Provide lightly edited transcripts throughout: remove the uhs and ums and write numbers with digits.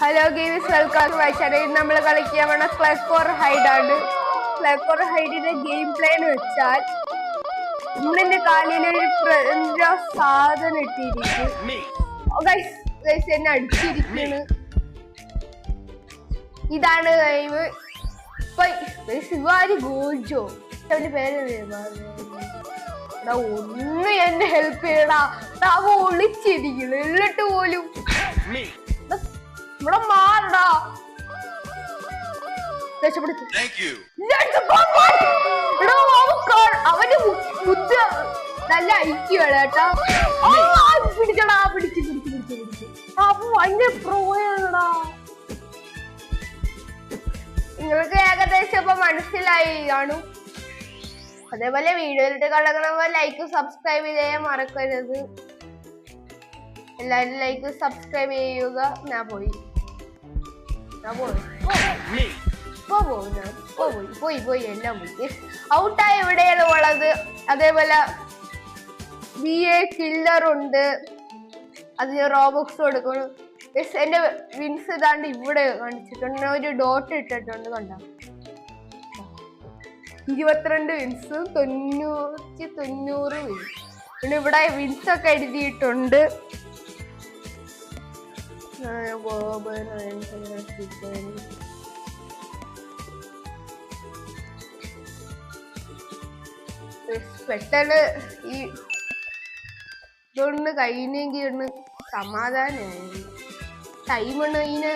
Hello games welcome വൈശാഖ. നമ്മൾ കളിക്കാൻ വേണ്ട ക്ലക്ക് ഓർ ഹൈഡ് ആണ്. ക്ലക്ക് ഓർ ഹൈഡിന്റെ ഗെയിം പ്ലേ എന്ന് വെച്ചാൽ നമ്മളിന്റെ കാലിലൊരു സാധനം ഇട്ടിരിക്കും. എന്നെ അടിച്ചിരിക്കുന്നു. ഇതാണ് ഗെയിം. ശിവാജി ഗോൾജോ അവന്റെ പേര് ഒന്ന് എന്നെ ഹെൽപ്പ് ചെയ്യടാ. അവ ഒളിച്ചിരിക്കുന്നു എന്നിട്ട് പോലും ഇവിടെ മാറടാ. അവന്റെ ബുദ്ധ നല്ല ഐക്യാണ് കേട്ടാ. പിടിച്ചടാ, പിടിച്ച് അപ്പൊ ഭയങ്കര പ്രോയാണടാ. നിങ്ങൾക്ക് ഏകദേശം ഇപ്പൊ മനസ്സിലായി കാണും. അതേപോലെ വീഡിയോയിലിട്ട് കളകണ ലൈക്ക് സബ്സ്ക്രൈബ് ചെയ്യാൻ മറക്കരുത്. എല്ലാവരും ലൈക്ക് സബ്സ്ക്രൈബ് ചെയ്യുക. ഞാൻ പോയി എല്ലാം പോയി. ഔട്ടായി എവിടെയാണ് ഉള്ളത്. അതേപോലെ BA കില്ലർ ഉണ്ട്. അതിന് റോബോക്സ് കൊടുക്കണം. എന്റെ വിൻസ് ഇതാണ്ട് ഇവിടെ കാണിച്ചിട്ടുണ്ട്. ഒരു ഡോട്ട് ഇട്ടിട്ടുണ്ട് കണ്ട. 22 വിൻസും 90 വിൻസ്. പിന്നെ ഇവിടെ വിൻസ് ഒക്കെ എഴുതിയിട്ടുണ്ട്. പെട്ടെന്ന് ഈ ഇതൊന്ന് കഴിഞ്ഞെങ്കിൽ ഒന്ന് സമാധാനമായി. ടൈമാണ് ഇതിന്.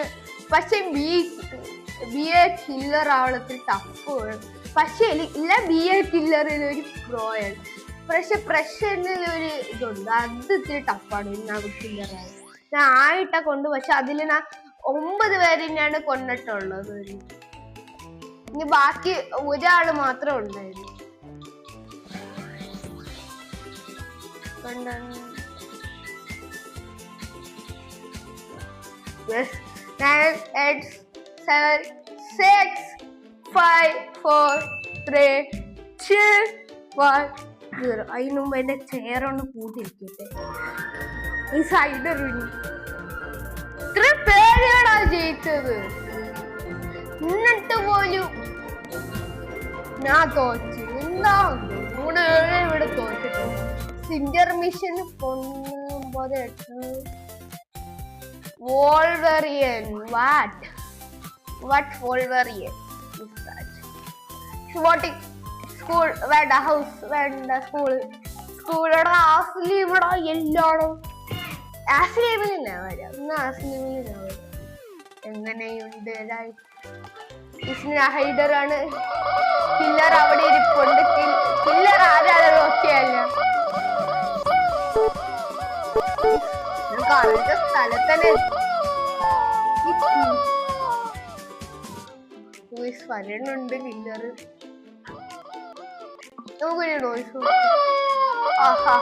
പക്ഷെ BA കില്ലർ ആവണത്തിൽ ടഫ്. പക്ഷെ ഇല്ല, BA കില്ലറിൽ ഒരു പ്രോയാണ്. പക്ഷെ പ്രഷറിലൊരു ഇതുണ്ട്, അത് ഇത്തിരി ടഫാണ്. കില്ലറാണ് ഞാൻ ആയിട്ടാ കൊണ്ട്. പക്ഷെ അതിൽ ഞാൻ 9 പേരിനെയാണ് കൊണ്ടിട്ടുള്ളത്. ഇനി ബാക്കി ഒരാള് മാത്രം ഉണ്ടായിരുന്നു. Yes, 9, 8, 7, 6, 5, 4, 3, 2, 1, 0. അതിന് മുമ്പ് എന്റെ ചെയർ ഒന്ന് കൂട്ടിരിക്കട്ടെ. ഈ സൈഡ് ഇത്ര പേരാണ് ജയിച്ചത്. എന്നിട്ട് പോലും ഞാൻ തോച്ചു. എന്താ ഇവിടെ തോറ്റിട്ടുണ്ട്. Cinder mission 9 Wolverine. What Wolverine is that? What school? Where the house? Where the school? School oda asli ഇവിടെ എല്ലാണോ? ആസ്ലിമിനാ വരാ. ഇന്ന് ആസ്ലിമിനാ വരാ. എങ്ങനെയുണ്ട് ഹൈഡർ ആണ്. കില്ലർ അവിടെ ഇരിപ്പുണ്ട്. കില്ലർ ആരാണ് നോക്കിയല്ല. കളിച്ച സ്ഥലത്തന്നെ വരണുണ്ട് കില്ലർ. നമുക്കൊരു നോയ്സ്. ആഹാ,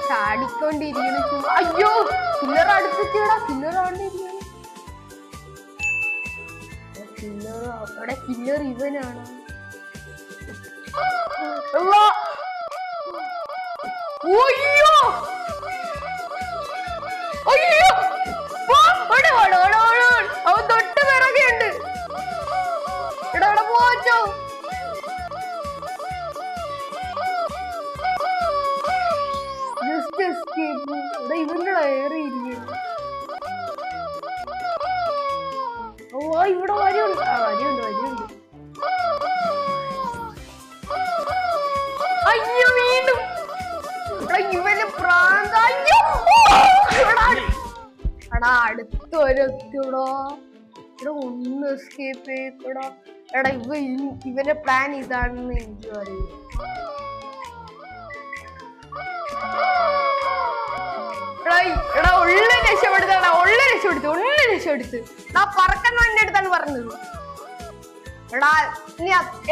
ചാടിക്കൊണ്ടിരിക്കുന്നു. അയ്യോ, കില്ലർ അടുത്തെത്തിയടാ. കില്ലർ ആണ്ടിരിക്കുന്നു. അവിടെ കില്ലർ ഇവനാണ്. അവൻ തൊട്ട് പിറകെയുണ്ട്. ഇവിടെ പോച്ചോ. Just escape. ഇവിടെ ഇവന്റെ ഏറിയിരിക്കുന്നു. ഇവിടെ വരിയുണ്ട്. വരിയുണ്ട്. അയ്യോ, വീണ്ടും ഇവന് പ്രാന്ത. അയ്യോ, എടാ അടുത്ത് വരെത്തിടാ. ഇവിടെ ഒന്ന് എസ്കേപ്പ് ചെയ്യപ്പെടാ. എടാ ഇവന്റെ പ്ലാൻ ഇതാണെന്ന് എനിക്ക് അറിയാം. എടാ ഉള്ള രക്ഷപ്പെടുത്തടാ. രക്ഷപ്പെടുത്ത്. ഞാൻ പറക്കണവന്റെ അടുത്താണ് പറഞ്ഞത്. എടാ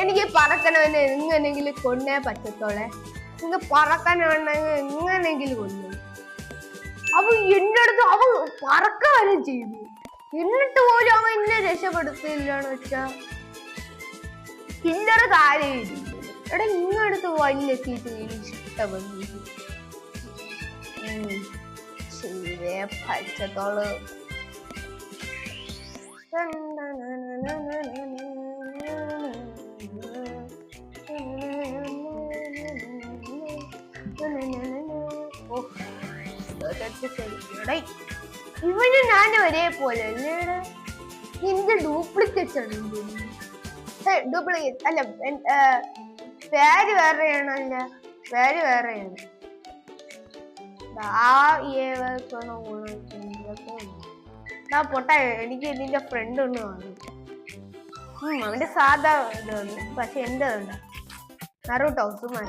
എനിക്ക് പറക്കണവനെ എങ്ങനെങ്കിലും കൊന്നേ പറ്റത്തോളെ. എനിക്ക് പറക്കാനാണെങ്കിൽ എങ്ങനെങ്കിലും കൊന്നു. അവ എന്റെ അടുത്ത് അവ പറക്കാനും ചെയ്തു. എന്നിട്ട് പോലും അവൻ എന്നെ രക്ഷപ്പെടുത്തില്ലാന്ന് വെച്ചാ കില്ലറ് താഴെ ഇവിടെ ഇങ്ങടുത്ത് വലിയെത്തിയിട്ട് ഇഷ്ടപ്പെട്ടു. ശരിയെ പച്ചത്തോള് ഇവന് ഞാൻ ഒരേപോലെ അല്ലേടാ. നിന്റെ ഡ്യൂപ്ലിക്കേറ്റ് ആണ് ഡ്യൂപ്ലിക്കേറ്റ് അല്ല, പേര് വേറെയാണ്. അല്ല പേര് വേറെയാണ്. പൊട്ടെ എനിക്ക് നിന്റെ ഫ്രണ്ട് ഒന്ന് കാണും. അവന്റെ സാധാ ഇതാണ്, പക്ഷെ എന്റെ ഉണ്ട് Naruto Suman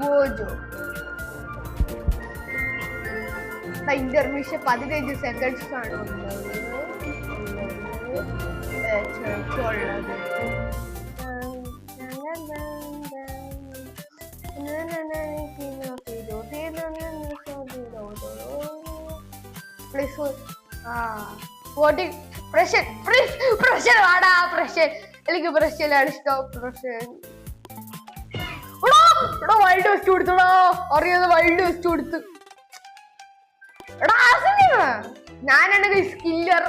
mojo. Intermission 15 seconds ആണ് ഉള്ളത്. എനിക്ക് പ്രശ്നമാണ് ഇഷ്ടം. വൈൽഡ് വെസ്റ്റ് കൊടുത്തടാ, അറിയാതെ വൈൽഡ് വെസ്റ്റ് കൊടുത്ത്. ഞാനാണ് കില്ലർ.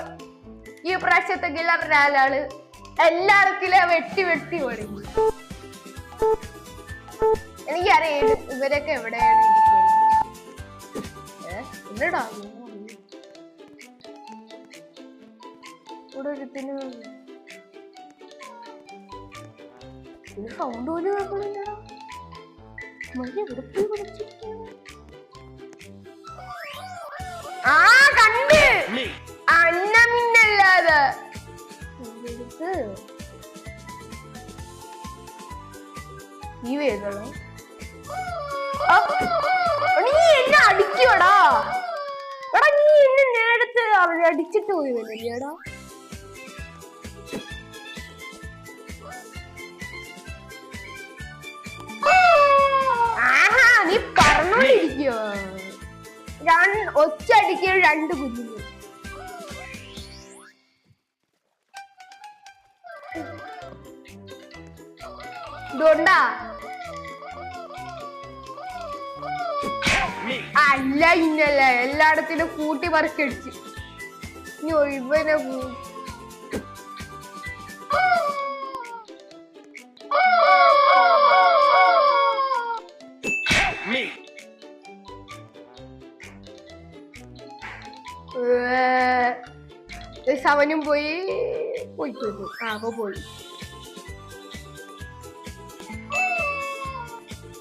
ഈ പ്രാവശ്യത്തെ കില്ലർ ഒരാളാണ്. എല്ലാവർക്കിലെ വെട്ടി വെട്ടി ഓടിക്കും. എനിക്കറിയാം ഇവരൊക്കെ എവിടെയാണ് ഇരിക്കുന്നത്. ഇവിടെ ഒരുത്തിന് സൗണ്ട് പോലും കേൾക്കുന്നില്ലടാ. എവിടെ പോയി വിളിച്ചിരിക്കുന്നു? ആ കണ്ട് അന്നമിന്നല്ലാതെ ഈ വേദന നീ എന്നെ അടിക്കോടാ. എടാ നീ എന്നെ നേരത്തെ അവരെ അടിച്ചിട്ട് പോയി വരില്ലേടാ. ആഹാ നീ പറഞ്ഞോണ്ടിരിക്കോ. ഒച്ചടിക്ക 2 കുഞ്ഞുങ്ങൾ. ഇതുകൊണ്ടാ അല്ല ഇന്നല്ല എല്ലായിടത്തിനും കൂട്ടി പറിക്കടിച്ച് ഇവനെ അവനും പോയി പോയി. അപ്പൊ പോയി.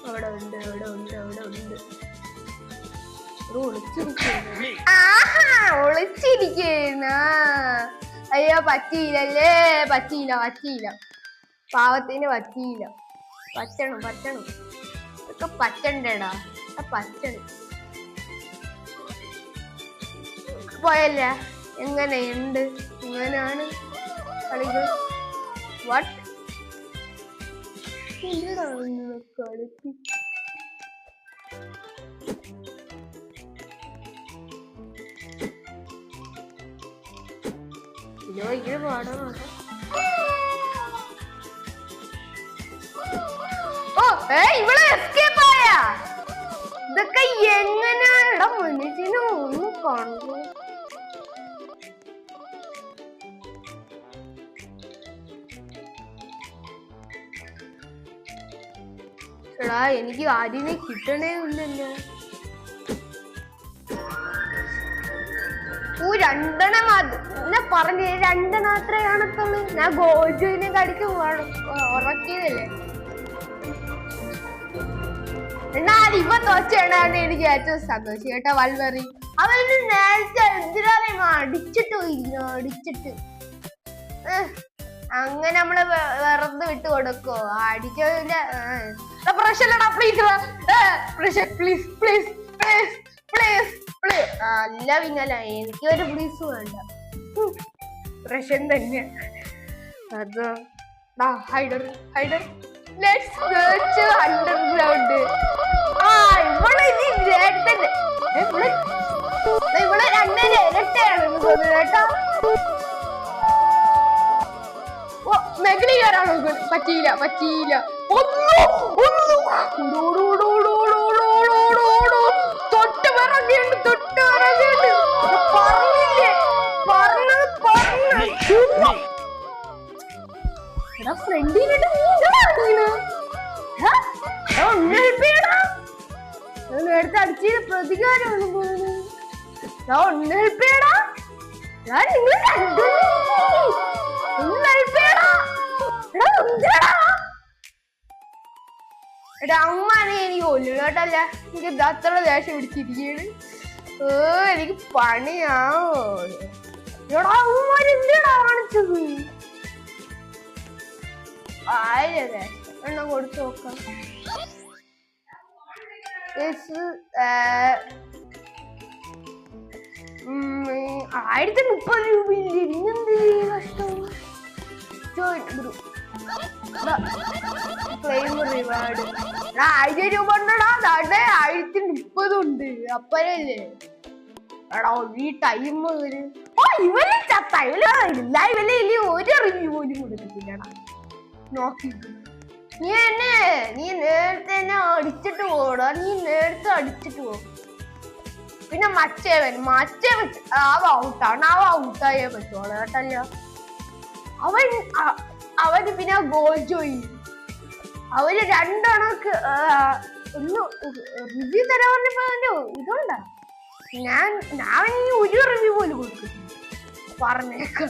അവിടെ ഉണ്ട് ഒളിച്ചിരിക്കുന്ന. അയ്യോ പറ്റിയില്ലല്ലേ. പറ്റിയില്ല പാവത്തിന് പറ്റിയില്ല. പറ്റണം ഇതൊക്കെ പറ്റണ്ടേടാ. പറ്റണം പോയല്ലേ. എങ്ങനെയുണ്ട്? ഇങ്ങനെയാണ് കളികൾ. വാട്ട് കളിക്ക് ഇങ്ങനെ പാടാ. ഓ ഇവിടെ എസ്കേപ്പ് ആയ. ഇതൊക്കെ എങ്ങനെയാ മുന്നിച്ചിന് ഒന്ന് കാണുന്നു. എടാ എനിക്ക് ആദ്യമേ കിട്ടണേ ഇല്ലല്ലോ. 2 പറഞ്ഞ 2 മാത്രമേ കാണത്തുള്ളൂ. ഞാൻ ഗോജുവിനെ കടിച്ചു ഉറക്കിയതല്ലേ. എന്നാൽ ഇവ തോച്ചാണ് എനിക്ക് ഏറ്റവും സന്തോഷം കേട്ടോ. വൾവറി അവന് നേരത്തെ എന്തിനാ അടിച്ചിട്ട് അങ്ങനെ നമ്മള് വെറുതെ വിട്ട് കൊടുക്കോ? അടിച്ചതിന്റെ പ്രശ്നല്ലടാ. പ്ലീസ് അല്ല പിന്നല്ല എനിക്കൊരു പ്ലീസ് വേണ്ട. പ്രശ്നം തന്നെ അതോ. ഹൈഡർ ലെറ്റ്സ് ഗോ ടു അണ്ടർഗ്രൗണ്ട്. ഇവിടെ ഇവിടെ 2 ഇരട്ടയാണ് തോന്നുന്നു കേട്ടോ. ഓ മെഗളി കയറാൻ നോക്കും. പറ്റിയില്ല പറ്റിയില്ല. തൊട്ട് പിറകെയുണ്ട് തൊട്ട് പിറകെയുണ്ട്. പറഞ്ഞില്ലേ എടാ ഫ്രണ്ടിലിട്ട് നേരത്തെ അടിച്ചത് പ്രതികാരമാണ് പോകുന്നത്. ഒന്ന് ഹെൽപ്പ് ചെയ്യടാ. ഞാൻ നിങ്ങൾ എടാ അമ്മാനെ എനിക്ക് കൊല്ലു കേട്ടല്ല. എനിക്ക് അത്ര ദേഷ്യം പിടിച്ചിരിക്കുകയാണ്. എനിക്ക് പണിയാവോ എടാ അമ്മമാരെന്താടാ കാണിച്ചത്. എണ്ണം കൊടുത്തു നോക്കാം. 1030 രൂപയില്ലേ. ഇന്നെന്ത് കഷ്ടം. ക്ലെയിം റിവാർഡ് 1000 രൂപ ഉണ്ടടാ. 1030 ഉണ്ട്. അപ്പരല്ലേ എടാ ഈ ടൈം ഇവര് ചത്ത ഇവല്ല ഒരു റിവ്യൂ പോലും കൊടുക്കത്തില്ലടാ. നോക്കി നീ നേരത്തെ തന്നെ അടിച്ചിട്ട് പോടാ. നീ നേരത്തെ അടിച്ചിട്ട് പോകും. പിന്നെ മച്ചേവൻ ഔട്ടാണ്. ഔട്ടായേ പറ്റുള്ളൂ കേട്ടല്ല. അവന് പിന്നെ ഗോൾ ജോയി. അവര് രണ്ടെണ്ണക്ക് ഒന്ന് റിവ്യൂ തരാൻ പറഞ്ഞപ്പോ അവന്റെ ഇതുണ്ടാ. ഞാൻ ഒരു റിവ്യൂ പോലും കൊടുക്കും പറഞ്ഞേക്ക.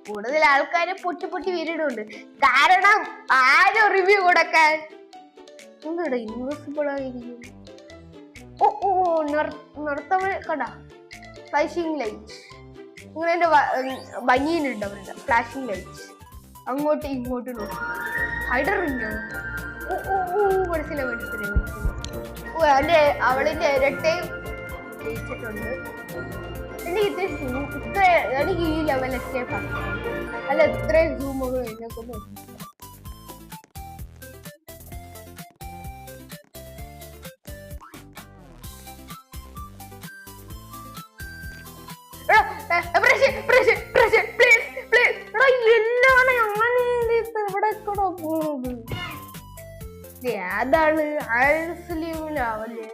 കൂടുതൽ ആൾക്കാരെ പൊട്ടി വീരിടുണ്ട്. കാരണം ആരും റിവ്യൂ കൊടുക്കാൻ എന്താ ഇൻവെസിബിൾ ആയിരിക്കും. നിർത്തവ കണ്ട ഫ്ലാഷിംഗ് ലൈറ്റ്. ഇങ്ങനെ എന്റെ ബനിയനുണ്ട് അവരുടെ ഫ്ലാഷിംഗ് ലൈറ്റ്. അങ്ങോട്ടും ഇങ്ങോട്ടും നോക്കി ഹൈഡറിങ് മനസ്സിലായി. അവളിന്റെ ഇരട്ടയും ജയിച്ചിട്ടുണ്ട്. എനിക്ക് ഈ ലെവൽ എസ്കേപ്പ് ആണ്. അല്ല ഇത്രയും സൂമുകൾ എന്നെക്കൊണ്ട് അതാണ് ആവല്ലേ.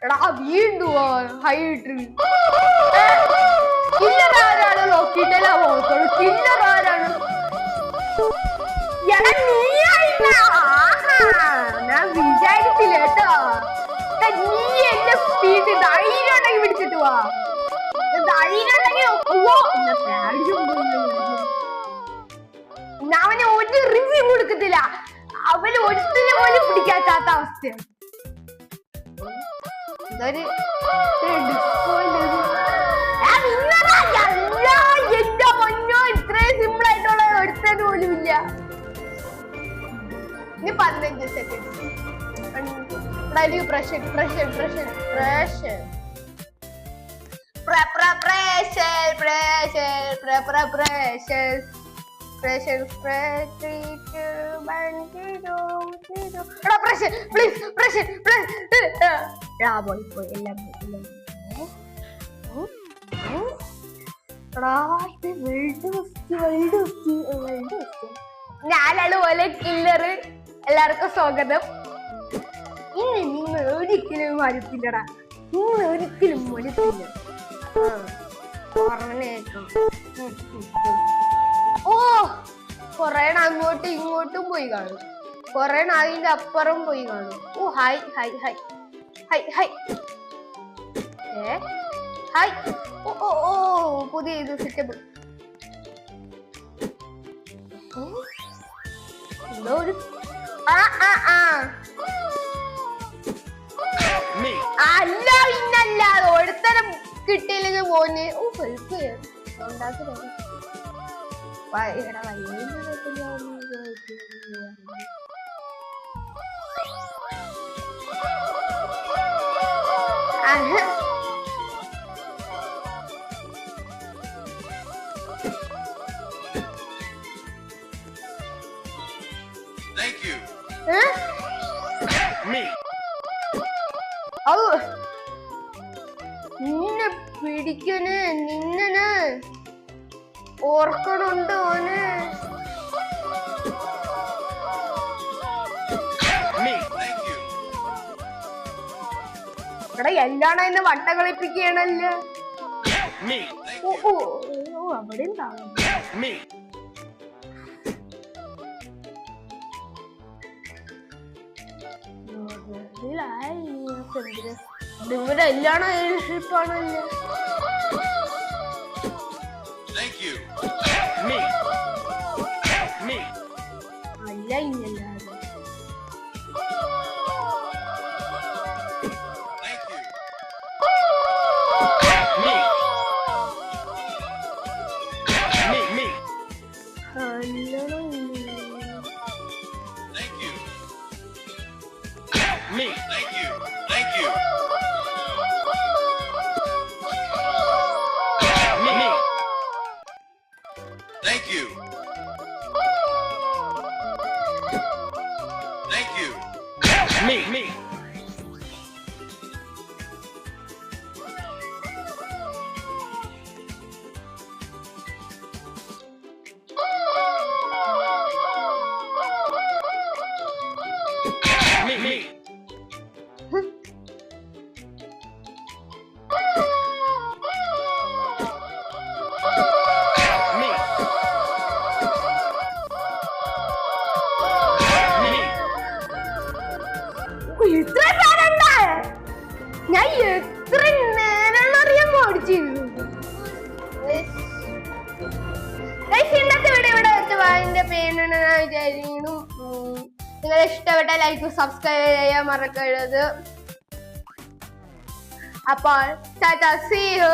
എടാ വീണ്ടും ഹൈറ്റ് കില്ലർ ആരാണ് നോക്കിയിട്ടല്ല പോകത്തുള്ളൂ. കില്ലർ ആരാണ്? ഞാൻ വിചാരിച്ചില്ല കേട്ടോ. നീ എന്റെ സ്പീഡ് ധൈര്യം ഉണ്ടെങ്കിൽ പിടിച്ചിട്ട് പോവാ. ധൈര്യം ഉണ്ടെങ്കിൽ അവനെ ഒരു റിവ്യൂ കൊടുക്കത്തില്ല. അവന് ഒരുത്തിനെ പോലും പിടിക്കാത്ത അവസ്ഥയാണ്. എന്റെ പൊന്നോ ഇത്രയും സിമ്പിൾ ആയിട്ടുള്ള ഒരുത്തന് പോലും ഇല്ല. ഇനി 15 സെക്കൻഡ്. ഞാനാണ് പോലെ കില്ലറ്. എല്ലാവർക്കും സ്വാഗതം. ഇനി നിങ്ങൾ ഒരിക്കലും മരുത്തില്ലടാ. നിങ്ങൾ ഒരിക്കലും മരുത്തില്ല. ഓ കൊറേ അങ്ങോട്ടും ഇങ്ങോട്ടും പോയി കാണും. കൊറേ അതിന്റെ അപ്പുറം പോയി കാണും. ഓ hi hi hi hi hi hi. ഓ ഓ ഓ പുതിയ ഇത് സെറ്റപ്പ്. എന്തോ ഒരു അല്ല ഇന്നല്ല ഒരുത്തരം കിട്ടിയില്ലെങ്കിൽ പോന്. ഓ ഹെൽപ്പ് ചെയ്യാൻ ഉണ്ടാക്കി Thank you. Me. നിന്നെ പിടിക്കന് നിന്നെ ഓർക്കണുണ്ട് ഓന്. എടാ എന്താണ് എന്നെ വട്ട കളിപ്പിക്കണല്ലോ. അവിടെ ഇവിടെ എല്ലാണോ ഷിപ്പാണല്ലോ. അല്ല ഇന്നല്ലാതെ Me. ഇത്ര പേരുണ്ടായ ഞാൻ എത്ര നേരം അറിയാൻ ഓടിച്ചിരുന്നു. ഇന്നത്തെ വീഡിയോ ഇവിടെ വെച്ച് പേരുണ്ടെന്ന് വിചാരിക്കുന്നു. നിങ്ങൾ ഇഷ്ടപ്പെട്ട ലൈക്ക് സബ്സ്ക്രൈബ് ചെയ്യാൻ മറക്കരുത്. അപ്പോൾ see you.